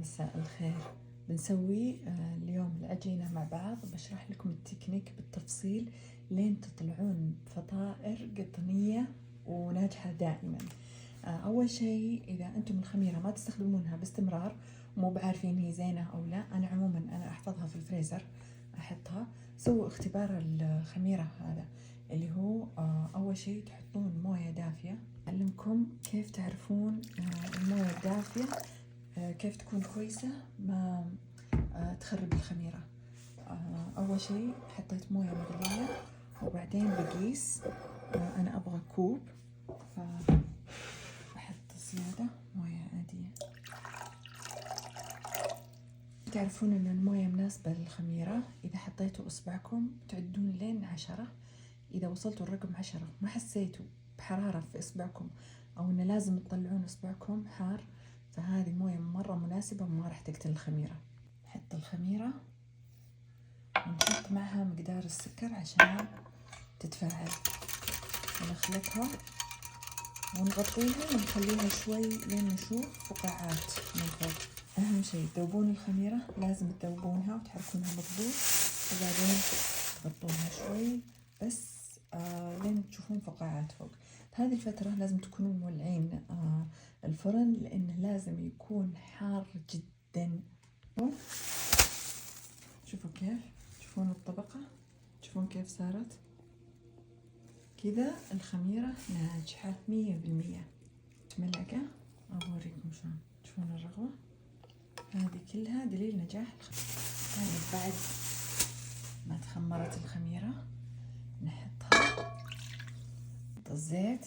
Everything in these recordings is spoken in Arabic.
مساء الخير. بنسوي اليوم العجينة مع بعض. بشرح لكم التكنيك بالتفصيل لين تطلعون فطائر قطنية وناجحة دائما. أول شيء إذا أنتم الخميرة ما تستخدمونها باستمرار ومو بعارفين هي زينة أو لا، أنا عموما أنا أحفظها في الفريزر أحطها. سووا اختبار الخميرة هذا اللي هو أول شيء تحطون موية دافية. أعلمكم كيف تعرفون الموية الدافية كيف تكون كويسة ما تخرب الخميرة. أول شيء حطيت موية مغلية وبعدين بقيس. أنا أبغى كوب فأحط زيادة موية عادية. تعرفون إن الموية مناسبة للخميرة إذا حطيتوا إصبعكم تعدون لين 10. إذا وصلتوا الرقم 10 ما حسيتوا بحرارة في إصبعكم أو إنه لازم تطلعون إصبعكم حار، فهذه موية مرة مناسبة وما راح تقتل الخميرة. نحط الخميرة ونحط معها مقدار السكر عشان تتفاعل، ونخلطها ونغطيها ونخليها شوي لين نشوف فقاعات من فوق. أهم شيء تذوبون الخميرة، لازم تذوبونها وتحركونها مضبوط، وبعدين تغطونها شوي بس لين تشوفون فقاعات فوق. هذه الفترة لازم تكونوا مولعين الفرن لأنه لازم يكون حار جدا. شوفوا كيف، تشوفون الطبقة، تشوفون كيف صارت كذا. الخميرة ناجحة 100%. ملعقة أوريكم شلون تشوفون الرغوة. هذه كلها دليل نجاح الخميرة. بعد ما تخمرت الخميرة نحطها الزيت.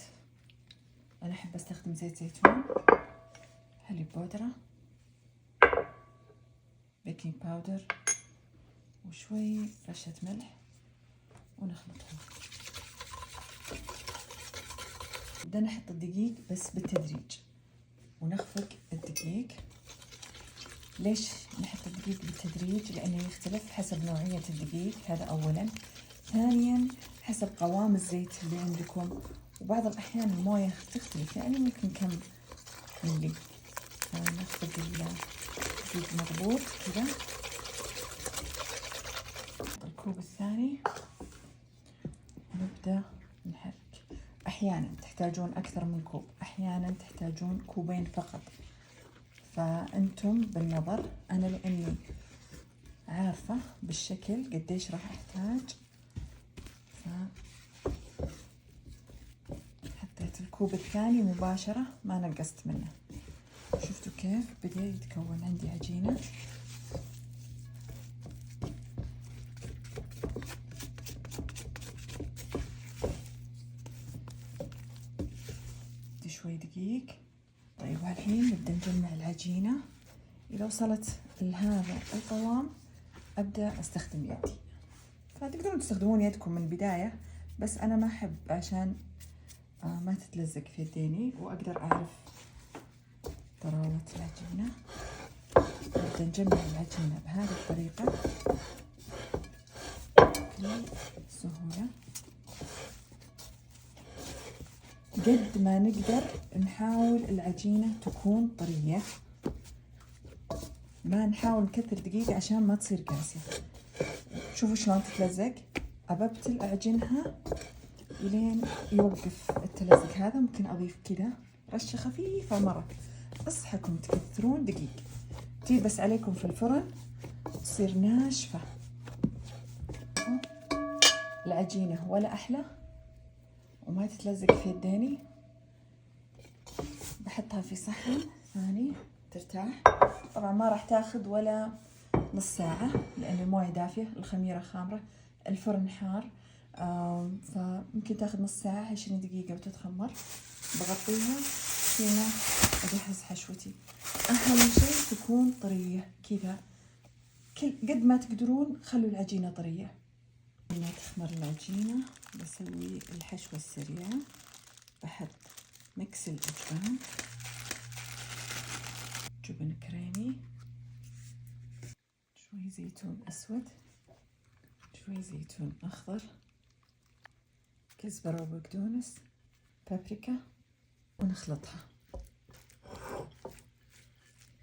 أنا أحب أستخدم زيت زيتون، حليب بودرة، بيكنج باودر، وشوي رشة ملح، ونخلطهم. بدنا نحط الدقيق بس بالتدريج ونخفق الدقيق. ليش نحط الدقيق بالتدريج؟ لأنه يختلف حسب نوعية الدقيق، هذا أولا. ثانيا حسب قوام الزيت اللي عندكم، وبعض الأحيان الموية تختلف، يعني ممكن كم ملي. نخفق الدقيق مضبوط كذا. الكوب الثاني نبدأ نحرك. أحيانا تحتاجون أكثر من كوب، أحيانا تحتاجون كوبين فقط، فأنتم بالنظر. أنا لأني عارفة بالشكل قديش راح أحتاج حطيت الكوب الثاني مباشرة، ما نقصت منه. شفتوا كيف بدأ يتكون عندي عجينة. شوي دقيق. طيب والحين نبدأ نجمع العجينة. إذا وصلت لهذا القوام أبدأ أستخدم يدي، فتقدرون تستخدمون يدكم من البداية، بس أنا ما أحب عشان ما تتلزق في يديني وأقدر أعرف طراوة العجينة. نبدأ نجمع العجينة بهذه الطريقة بكل سهولة. قد ما نقدر نحاول العجينة تكون طرية، ما نحاول نكثر دقيق عشان ما تصير قاسية. شوفوا شلون تتلزق. أببتل أعجنها لين يوقف التلزق هذا. ممكن أضيف كذا رشة خفيفة مرة، أصحكم تكثرون دقيق، بس عليكم في الفرن تصير ناشفة العجينة ولا أحلى وما تتلزق في يديني. بحطها في صحن ثاني ترتاح. طبعا ما راح تاخذ ولا نص ساعة لأن الموية دافية، الخميرة خامرة، الفرن حار، فممكن تاخذ نص ساعة 20 دقيقة وتتخمر. بغطيها فينا أجهز حشوتي. أهم شيء تكون طرية كذا، قد ما تقدرون خلوا العجينة طرية. لما تخمر العجينة بسوي الحشوة السريعة. بحط ميكس الأجبان، جبن كريمي، شوي زيتون أسود، شوي زيتون أخضر، كزبرة وبقدونس، بابريكا، ونخلطها.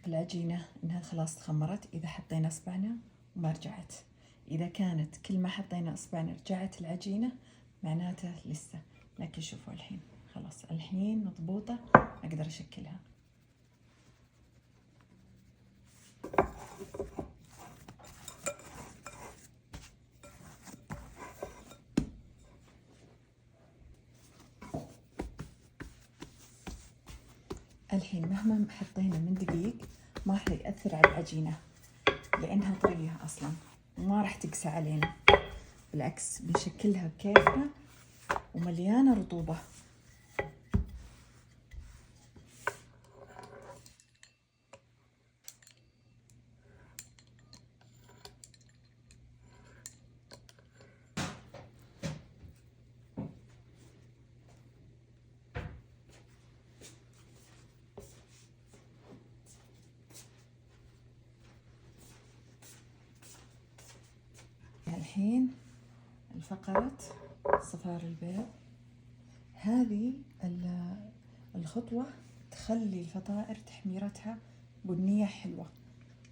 العجينة إنها خلاص تخمرت إذا حطينا إصبعنا وما رجعت. إذا كانت كل ما حطينا إصبعنا رجعت العجينة معناته لسه. لكن شوفوا الحين خلاص، الحين مضبوطة أقدر أشكلها. الحين مهما حطينا من دقيق ما راح يأثر على العجينة لأنها طرية أصلا وما راح تقسى علينا، بالعكس بنشكلها بكيفنا ومليانة رطوبة. الحين الفقرة صفار البيض، هذه الخطوة تخلي الفطائر تحميرتها بنية حلوة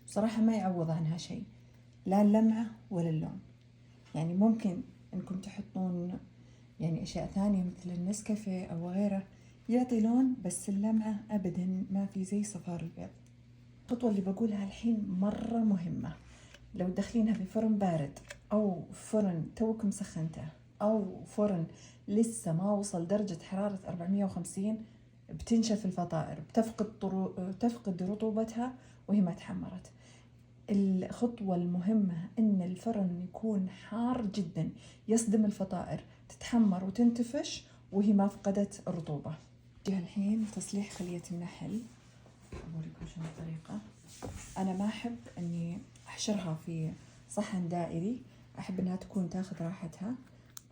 بصراحة، ما يعوض عنها شيء، لا اللمعة ولا اللون. يعني ممكن انكم تحطون يعني اشياء ثانية مثل النسكافيه او غيره يعطي لون، بس اللمعة ابدا ما في زي صفار البيض. الخطوة اللي بقولها الحين مرة مهمة، لو تدخلينها في فرن بارد او فرن توكم سخنته او فرن لسه ما وصل درجة حرارة 450 بتنشف الفطائر، تفقد رطوبتها وهي ما تحمرت. الخطوة المهمة ان الفرن يكون حار جدا يصدم الفطائر تتحمر وتنتفش وهي ما فقدت الرطوبة. جه الحين تصليح خلية النحل، أوريكم شنو الطريقة. أنا ما أحب إني أحشرها في صحن دائري، أحب إنها تكون تاخذ راحتها.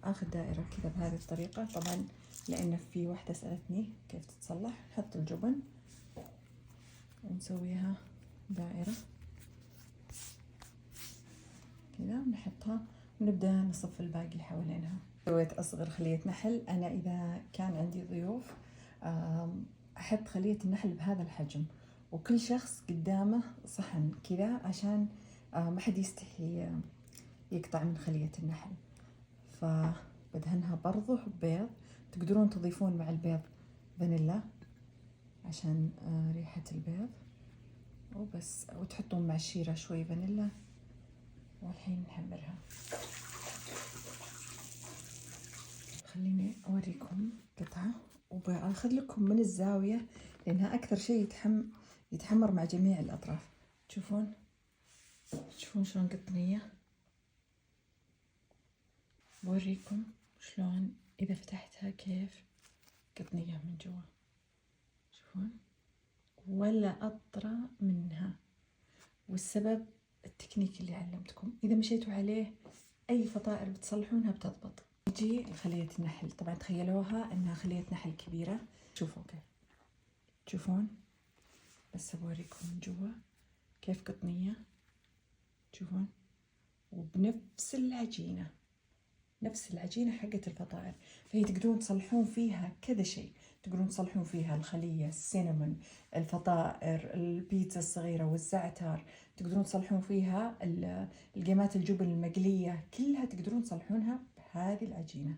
آخذ دائرة كذا بهذه الطريقة، طبعا لأن في واحدة سألتني كيف تتصلح. نحط الجبن ونسويها دائرة كذا ونحطها ونبدأ نصف الباقي حوالينها. سويت أصغر خلية نحل. أنا إذا كان عندي ضيوف أحط خلية النحل بهذا الحجم، وكل شخص قدامه صحن كذا عشان ما حد يستحي يقطع من خلية النحل. فبدهنها برضو بيض، تقدرون تضيفون مع البيض فانيلا عشان ريحة البيض وبس، وتحطون مع الشيرة شوي فانيلا. والحين نحمرها. خليني أوريكم قطعة وبأخذ لكم من الزاوية لأنها أكثر شيء يتحمر مع جميع الأطراف. تشوفون شلون قطنية. بوريكم شلون إذا فتحتها كيف قطنية من جوا، شوفون ولا أطرى منها. والسبب التكنيك اللي علمتكم، إذا مشيتوا عليه أي فطائر بتصلحونها بتضبط. نجي خلية النحل، طبعا تخيلوها انها خلية نحل كبيرة. شوفوا كيف، تشوفون بس بوريكم من جوا كيف قطنية. تشوفون وبنفس العجينة، نفس العجينة حقت الفطائر. فهي تقدرون تصلحون فيها كذا شيء، تقدرون تصلحون فيها الخلية، السينمون، الفطائر، البيتزا الصغيرة والزعتر، تقدرون تصلحون فيها القيمات الجبن المقلية، كلها تقدرون تصلحونها بهذه العجينة.